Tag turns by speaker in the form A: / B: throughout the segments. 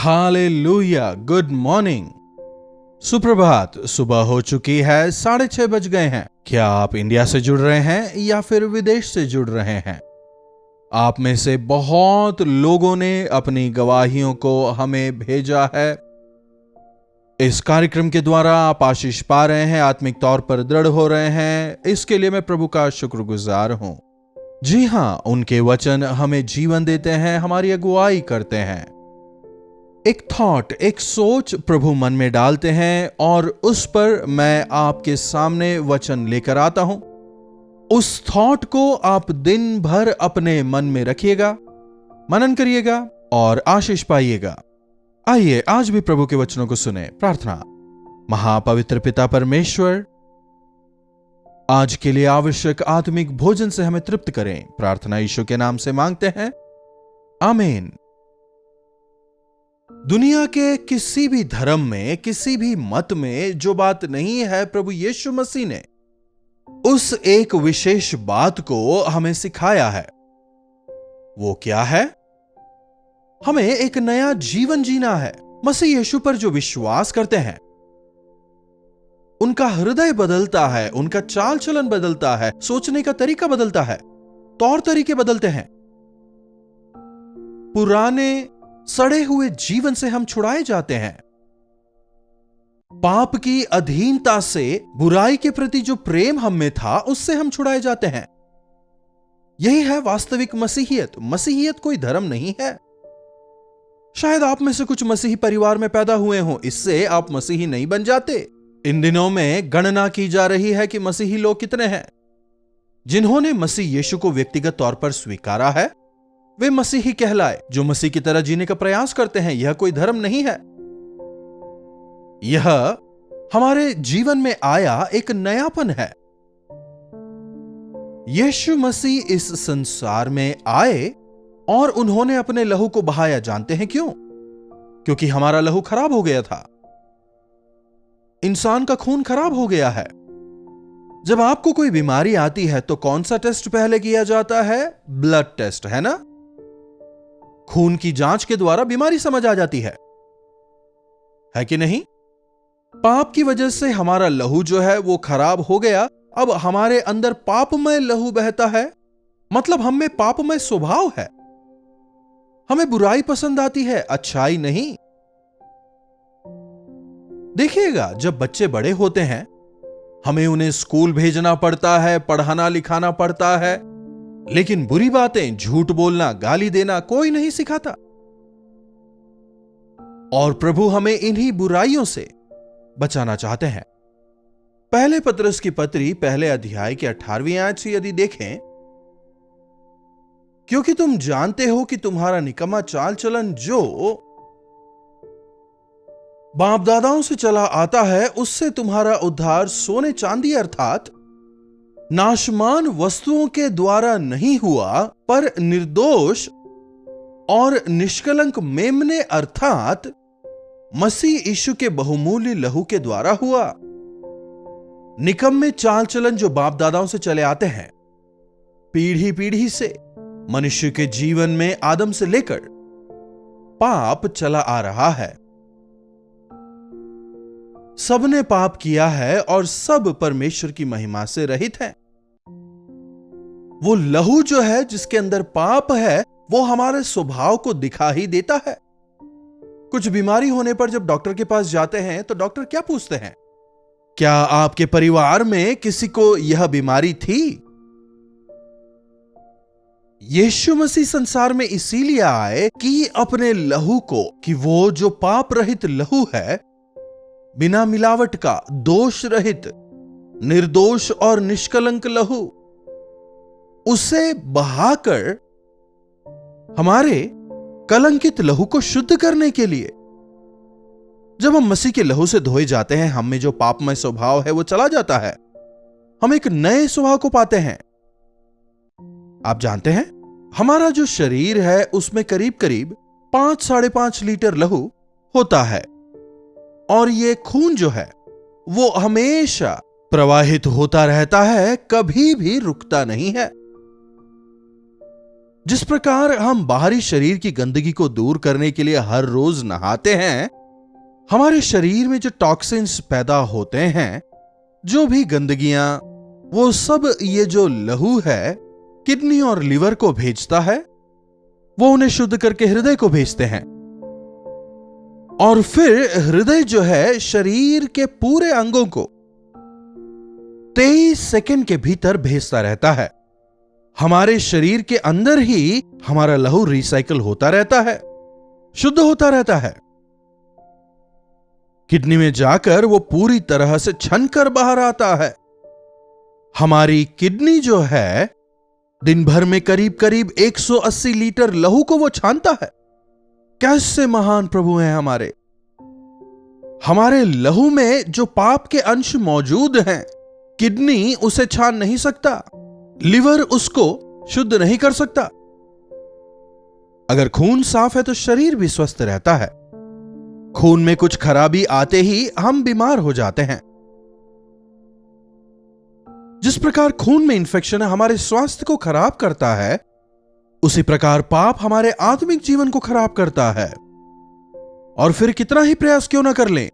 A: Hallelujah, good morning, सुप्रभात। सुबह हो चुकी है, 6:30 बज गए हैं। क्या आप इंडिया से जुड़ रहे हैं या फिर विदेश से जुड़ रहे हैं? आप में से बहुत लोगों ने अपनी गवाहियों को हमें भेजा है। इस कार्यक्रम के द्वारा आप आशीष पा रहे हैं, आत्मिक तौर पर दृढ़ हो रहे हैं। इसके लिए मैं प्रभु का शुक्रगुजार हूं। जी हां, उनके वचन हमें जीवन देते हैं, हमारी अगुवाई करते हैं। एक थॉट, एक सोच प्रभु मन में डालते हैं और उस पर मैं आपके सामने वचन लेकर आता हूं। उस थॉट को आप दिन भर अपने मन में रखिएगा, मनन करिएगा और आशीष पाइएगा। आइए आज भी प्रभु के वचनों को सुने। प्रार्थना। महापवित्र पिता परमेश्वर, आज के लिए आवश्यक आत्मिक भोजन से हमें तृप्त करें। प्रार्थना यीशु के नाम से मांगते हैं, आमीन। दुनिया के किसी भी धर्म में, किसी भी मत में जो बात नहीं है, प्रभु यीशु मसीह ने उस एक विशेष बात को हमें सिखाया है। वो क्या है? हमें एक नया जीवन जीना है। मसीह यीशु पर जो विश्वास करते हैं उनका हृदय बदलता है, उनका चाल चलन बदलता है, सोचने का तरीका बदलता है, तौर तरीके बदलते हैं। पुराने सड़े हुए जीवन से हम छुड़ाए जाते हैं। पाप की अधीनता से, बुराई के प्रति जो प्रेम हम में था, उससे हम छुड़ाए जाते हैं। यही है वास्तविक मसीहियत। मसीहियत कोई धर्म नहीं है। शायद आप में से कुछ मसीही परिवार में पैदा हुए हों, इससे आप मसीही नहीं बन जाते। इन दिनों में गणना की जा रही है कि मसीही लोग कितने हैं। जिन्होंने मसीह यीशु को व्यक्तिगत तौर पर स्वीकारा है वे मसीही कहलाए। जो मसीह की तरह जीने का प्रयास करते हैं, यह कोई धर्म नहीं है। यह हमारे जीवन में आया एक नयापन है। यीशु मसीह इस संसार में आए और उन्होंने अपने लहू को बहाया। जानते हैं क्यों? क्योंकि हमारा लहू खराब हो गया था। इंसान का खून खराब हो गया है। जब आपको कोई बीमारी आती है तो कौन सा टेस्ट पहले किया जाता है? ब्लड टेस्ट, है ना? खून की जांच के द्वारा बीमारी समझ आ जाती है कि नहीं? पाप की वजह से हमारा लहू जो है वो खराब हो गया। अब हमारे अंदर पापमय लहू बहता है, मतलब हम में पापमय स्वभाव है। हमें बुराई पसंद आती है, अच्छाई नहीं। देखिएगा, जब बच्चे बड़े होते हैं हमें उन्हें स्कूल भेजना पड़ता है, पढ़ाना लिखाना पड़ता है, लेकिन बुरी बातें, झूठ बोलना, गाली देना कोई नहीं सिखाता। और प्रभु हमें इन्हीं बुराइयों से बचाना चाहते हैं। पहले पतरस की पत्री पहले अध्याय के 18वीं आयत से यदि देखें, क्योंकि तुम जानते हो कि तुम्हारा निकम्मा चाल चलन जो बाप दादाओं से चला आता है, उससे तुम्हारा उद्धार सोने चांदी अर्थात नाशमान वस्तुओं के द्वारा नहीं हुआ, पर निर्दोष और निष्कलंक मेमने अर्थात मसीह यीशु के बहुमूल्य लहू के द्वारा हुआ। निकम्मे चाल चलन जो बाप दादाओं से चले आते हैं, पीढ़ी पीढ़ी से मनुष्य के जीवन में आदम से लेकर पाप चला आ रहा है। सबने पाप किया है और सब परमेश्वर की महिमा से रहित हैं। वो लहू जो है जिसके अंदर पाप है, वो हमारे स्वभाव को दिखा ही देता है। कुछ बीमारी होने पर जब डॉक्टर के पास जाते हैं तो डॉक्टर क्या पूछते हैं? क्या आपके परिवार में किसी को यह बीमारी थी? यीशु मसीह संसार में इसीलिए आए कि अपने लहू को, कि वो जो पाप रहित लहू है, बिना मिलावट का, दोष रहित, निर्दोष और निष्कलंक लहू, उसे बहाकर हमारे कलंकित लहू को शुद्ध करने के लिए जब हम मसीह के लहू से धोए जाते हैं, हम में जो पापमय स्वभाव है वो चला जाता है। हम एक नए स्वभाव को पाते हैं। आप जानते हैं, हमारा जो शरीर है उसमें करीब करीब 5-5.5 लीटर लहू होता है और ये खून जो है वो हमेशा प्रवाहित होता रहता है, कभी भी रुकता नहीं है। जिस प्रकार हम बाहरी शरीर की गंदगी को दूर करने के लिए हर रोज नहाते हैं, हमारे शरीर में जो टॉक्सिन्स पैदा होते हैं, जो भी गंदगियां, वो सब ये जो लहू है किडनी और लिवर को भेजता है, वो उन्हें शुद्ध करके हृदय को भेजते हैं। और फिर हृदय जो है शरीर के पूरे अंगों को 23 सेकंड के भीतर भेजता रहता है। हमारे शरीर के अंदर ही हमारा लहू रिसाइकल होता रहता है, शुद्ध होता रहता है। किडनी में जाकर वो पूरी तरह से छनकर बाहर आता है। हमारी किडनी जो है दिन भर में करीब करीब 180 लीटर लहू को वो छानता है। कैसे महान प्रभु हैं हमारे। हमारे लहू में जो पाप के अंश मौजूद हैं, किडनी उसे छान नहीं सकता, लिवर उसको शुद्ध नहीं कर सकता। अगर खून साफ है तो शरीर भी स्वस्थ रहता है। खून में कुछ खराबी आते ही हम बीमार हो जाते हैं। जिस प्रकार खून में इंफेक्शन हमारे स्वास्थ्य को खराब करता है, उसी प्रकार पाप हमारे आत्मिक जीवन को खराब करता है। और फिर कितना ही प्रयास क्यों ना कर लें,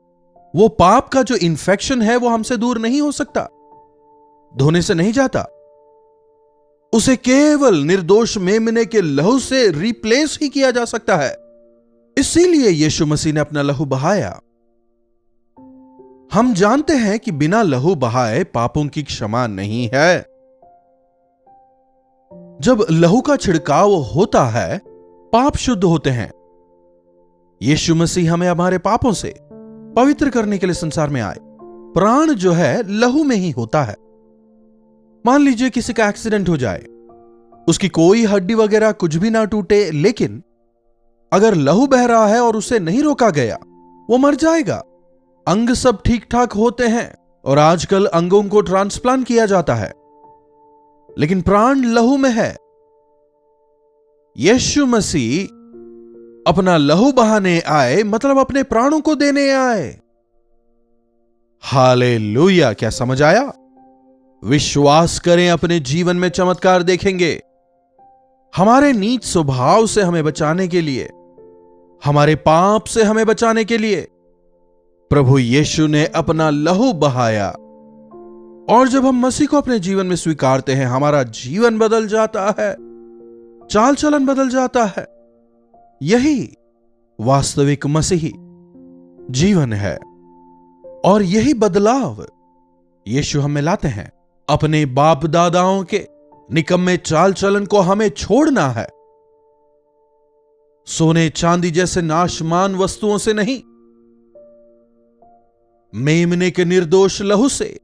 A: वो पाप का जो इंफेक्शन है वो हमसे दूर नहीं हो सकता, धोने से नहीं जाता। उसे केवल निर्दोष मेमने के लहू से रिप्लेस ही किया जा सकता है। इसीलिए यीशु मसीह ने अपना लहू बहाया। हम जानते हैं कि बिना लहू बहाए पापों की क्षमा नहीं है। जब लहू का छिड़काव होता है, पाप शुद्ध होते हैं। यीशु मसीह हमें हमारे पापों से पवित्र करने के लिए संसार में आए। प्राण जो है लहू में ही होता है। मान लीजिए किसी का एक्सीडेंट हो जाए, उसकी कोई हड्डी वगैरह कुछ भी ना टूटे, लेकिन अगर लहू बह रहा है और उसे नहीं रोका गया, वो मर जाएगा। अंग सब ठीक ठाक होते हैं और आजकल अंगों को ट्रांसप्लांट किया जाता है, लेकिन प्राण लहू में है। यीशु मसीह अपना लहू बहाने आए, मतलब अपने प्राणों को देने आए। हालेलुया। क्या समझ आया? विश्वास करें, अपने जीवन में चमत्कार देखेंगे। हमारे नीच स्वभाव से हमें बचाने के लिए, हमारे पाप से हमें बचाने के लिए प्रभु यीशु ने अपना लहू बहाया। और जब हम मसीह को अपने जीवन में स्वीकारते हैं, हमारा जीवन बदल जाता है, चाल चलन बदल जाता है। यही वास्तविक मसीही जीवन है और यही बदलाव यीशु हमें लाते हैं। अपने बाप दादाओं के निकम्मे चाल चलन को हमें छोड़ना है। सोने चांदी जैसे नाशमान वस्तुओं से नहीं, मेमने के निर्दोष लहू से,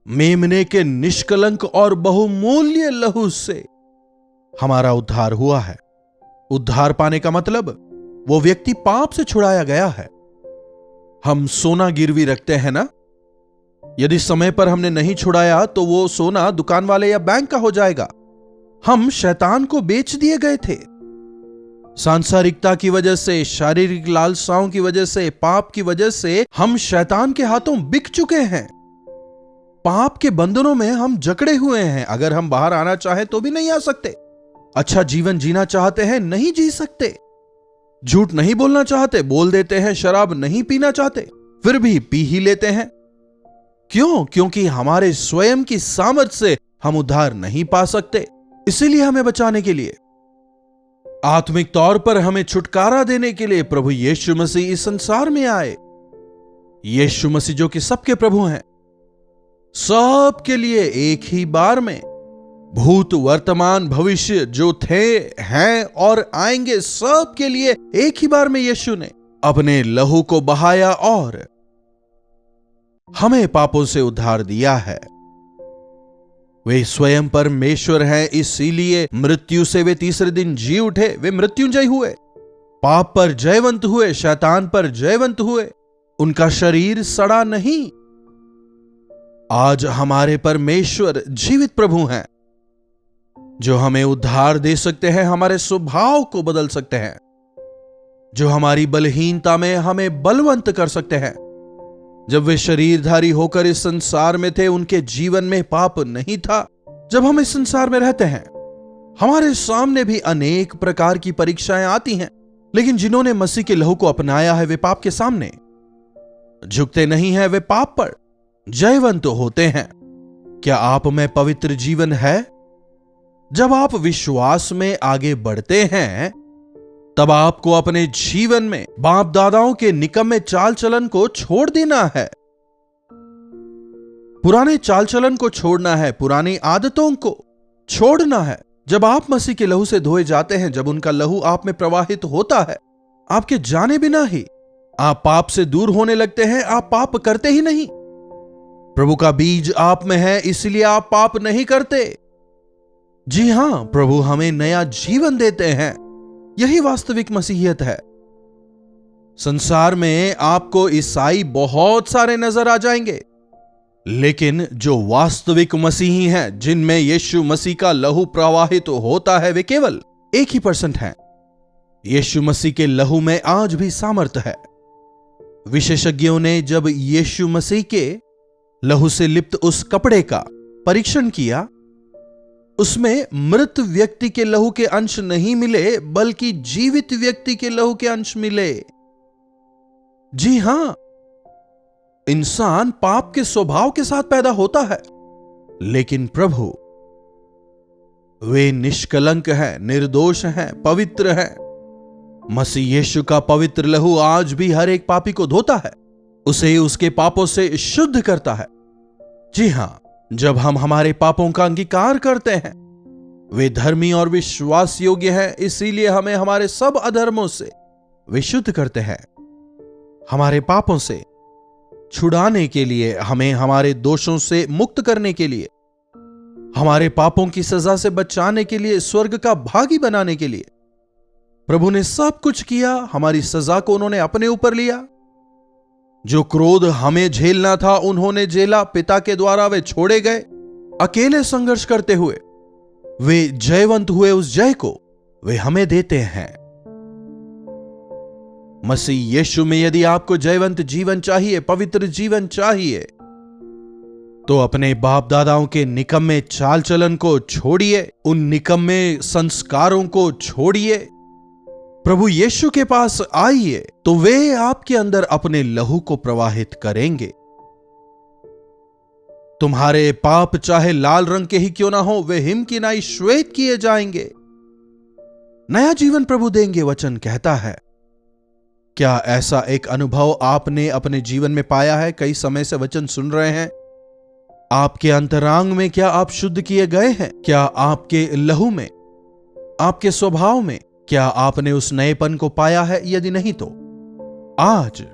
A: मेमने के निष्कलंक और बहुमूल्य लहू से हमारा उद्धार हुआ है। उद्धार पाने का मतलब वो व्यक्ति पाप से छुड़ाया गया है। हम सोना गिरवी रखते हैं ना, यदि समय पर हमने नहीं छुड़ाया तो वो सोना दुकान वाले या बैंक का हो जाएगा। हम शैतान को बेच दिए गए थे। सांसारिकता की वजह से, शारीरिक लालसाओं की वजह से, पाप की वजह से हम शैतान के हाथों बिक चुके हैं। पाप के बंधनों में हम जकड़े हुए हैं। अगर हम बाहर आना चाहें तो भी नहीं आ सकते। अच्छा जीवन जीना चाहते हैं, नहीं जी सकते। झूठ नहीं बोलना चाहते, बोल देते हैं। शराब नहीं पीना चाहते, फिर भी पी ही लेते हैं। क्यों? क्योंकि हमारे स्वयं की सामर्थ्य से हम उद्धार नहीं पा सकते। इसीलिए हमें बचाने के लिए, आत्मिक तौर पर हमें छुटकारा देने के लिए प्रभु यीशु मसीह इस संसार में आए। यीशु मसीह जो कि सबके प्रभु हैं, सबके लिए एक ही बार में भूत, वर्तमान, भविष्य जो थे, हैं और आएंगे, सबके लिए एक ही बार में यीशु ने अपने लहू को बहाया और हमें पापों से उद्धार दिया है। वे स्वयं परमेश्वर हैं, इसीलिए मृत्यु से वे तीसरे दिन जी उठे। वे मृत्युंजय हुए, पाप पर जयवंत हुए, शैतान पर जयवंत हुए। उनका शरीर सड़ा नहीं। आज हमारे परमेश्वर जीवित प्रभु हैं, जो हमें उद्धार दे सकते हैं, हमारे स्वभाव को बदल सकते हैं, जो हमारी बलहीनता में हमें बलवंत कर सकते हैं। जब वे शरीरधारी होकर इस संसार में थे, उनके जीवन में पाप नहीं था। जब हम इस संसार में रहते हैं, हमारे सामने भी अनेक प्रकार की परीक्षाएं आती हैं, लेकिन जिन्होंने मसीह के लहू को अपनाया है वे पाप के सामने झुकते नहीं हैं, वे पाप पर जयवंत होते हैं। क्या आप में पवित्र जीवन है? जब आप विश्वास में आगे बढ़ते हैं तब आपको अपने जीवन में बाप दादाओं के निकम्मे चाल चलन को छोड़ देना है। पुराने चाल चलन को छोड़ना है, पुरानी आदतों को छोड़ना है। जब आप मसीह के लहू से धोए जाते हैं, जब उनका लहू आप में प्रवाहित होता है, आपके जाने बिना ही आप पाप से दूर होने लगते हैं। आप पाप करते ही नहीं। प्रभु का बीज आप में है, इसलिए आप पाप नहीं करते। जी हां, प्रभु हमें नया जीवन देते हैं। यही वास्तविक मसीहियत है। संसार में आपको ईसाई बहुत सारे नजर आ जाएंगे, लेकिन जो वास्तविक मसीही हैं, जिनमें यीशु मसीह का लहू प्रवाहित होता है, वे केवल 1% हैं। यीशु मसीह के लहू में आज भी सामर्थ्य है। विशेषज्ञों ने जब यीशु मसीह के लहू से लिप्त उस कपड़े का परीक्षण किया, उसमें मृत व्यक्ति के लहू के अंश नहीं मिले, बल्कि जीवित व्यक्ति के लहू के अंश मिले। जी हां, इंसान पाप के स्वभाव के साथ पैदा होता है, लेकिन प्रभु वे निष्कलंक हैं, निर्दोष हैं, पवित्र हैं। मसीह यीशु का पवित्र लहू आज भी हर एक पापी को धोता है, उसे उसके पापों से शुद्ध करता है। जी हां, जब हम हमारे पापों का अंगीकार करते हैं, वे धर्मी और विश्वास योग्य हैं, इसीलिए हमें हमारे सब अधर्मों से विशुद्ध करते हैं। हमारे पापों से छुड़ाने के लिए, हमें हमारे दोषों से मुक्त करने के लिए, हमारे पापों की सजा से बचाने के लिए, स्वर्ग का भागी बनाने के लिए प्रभु ने सब कुछ किया। हमारी सजा को उन्होंने अपने ऊपर लिया। जो क्रोध हमें झेलना था उन्होंने झेला। पिता के द्वारा वे छोड़े गए। अकेले संघर्ष करते हुए वे जयवंत हुए। उस जय को वे हमें देते हैं। मसीह यीशु में यदि आपको जयवंत जीवन चाहिए, पवित्र जीवन चाहिए, तो अपने बाप दादाओं के निकम्मे चाल चलन को छोड़िए, उन निकम्मे संस्कारों को छोड़िए, प्रभु यीशु के पास आइए, तो वे आपके अंदर अपने लहू को प्रवाहित करेंगे। तुम्हारे पाप चाहे लाल रंग के ही क्यों ना हो, वे हिम की नाई श्वेत किए जाएंगे। नया जीवन प्रभु देंगे, वचन कहता है। क्या ऐसा एक अनुभव आपने अपने जीवन में पाया है? कई समय से वचन सुन रहे हैं। आपके अंतरांग में क्या आप शुद्ध किए गए हैं? क्या आपके लहू में, आपके स्वभाव में क्या आपने उस नएपन को पाया है? यदि नहीं तो आज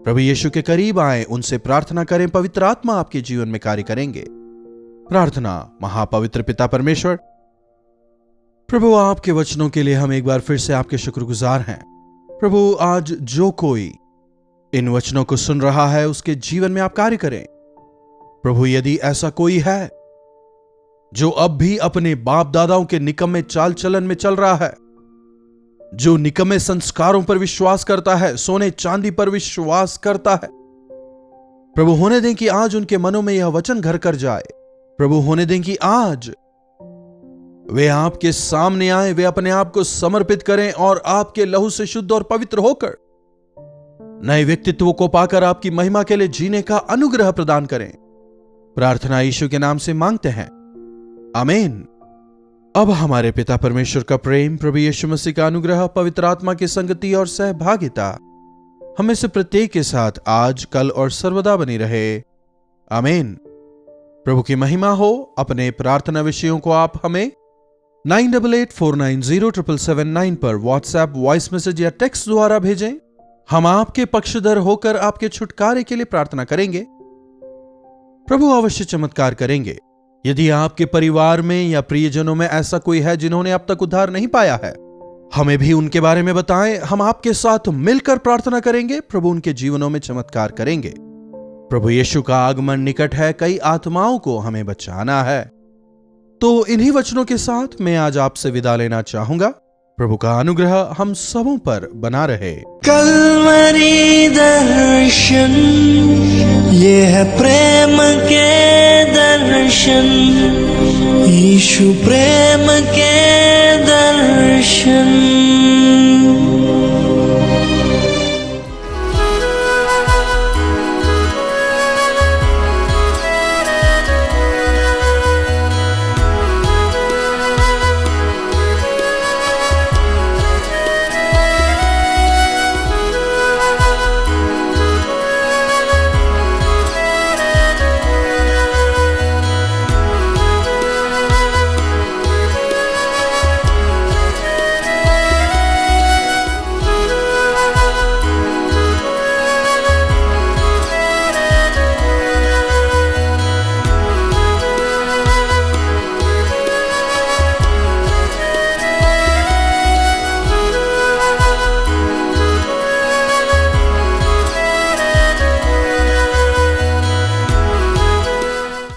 A: प्रभु यीशु के करीब आए, उनसे प्रार्थना करें। पवित्र आत्मा आपके जीवन में कार्य करेंगे। प्रार्थना। महापवित्र पिता परमेश्वर, प्रभु आपके वचनों के लिए हम एक बार फिर से आपके शुक्रगुजार हैं। प्रभु, आज जो कोई इन वचनों को सुन रहा है उसके जीवन में आप कार्य करें। प्रभु, यदि ऐसा कोई है जो अब भी अपने बाप दादाओं के निकम्मे चाल चलन में चल रहा है, जो निकम्मे संस्कारों पर विश्वास करता है, सोने चांदी पर विश्वास करता है, प्रभु होने दें कि आज उनके मनों में यह वचन घर कर जाए। प्रभु होने दें कि आज वे आपके सामने आए, वे अपने आप को समर्पित करें और आपके लहू से शुद्ध और पवित्र होकर नए व्यक्तित्व को पाकर आपकी महिमा के लिए जीने का अनुग्रह प्रदान करें। प्रार्थना यीशु के नाम से मांगते हैं, आमीन। अब हमारे पिता परमेश्वर का प्रेम, प्रभु यीशु मसीह का अनुग्रह, पवित्र आत्मा की संगति और सहभागिता हमें से प्रत्येक के साथ आज, कल और सर्वदा बनी रहे, आमीन। प्रभु की महिमा हो। अपने प्रार्थना विषयों को आप हमें 9884907779 पर व्हाट्सएप वॉइस मैसेज या टेक्स्ट द्वारा भेजें। हम आपके पक्षधर होकर आपके छुटकारे के लिए प्रार्थना करेंगे। प्रभु अवश्य चमत्कार करेंगे। यदि आपके परिवार में या प्रियजनों में ऐसा कोई है जिन्होंने अब तक उद्धार नहीं पाया है, हमें भी उनके बारे में बताएं। हम आपके साथ मिलकर प्रार्थना करेंगे। प्रभु उनके जीवनों में चमत्कार करेंगे। प्रभु यीशु का आगमन निकट है। कई आत्माओं को हमें बचाना है। तो इन्हीं वचनों के साथ मैं आज आपसे विदा लेना चाहूंगा। प्रभु का अनुग्रह हम सबों पर बना रहे।
B: कलवरी दर्शन, ये है प्रेम के दर्शन, ईशु प्रेम के दर्शन।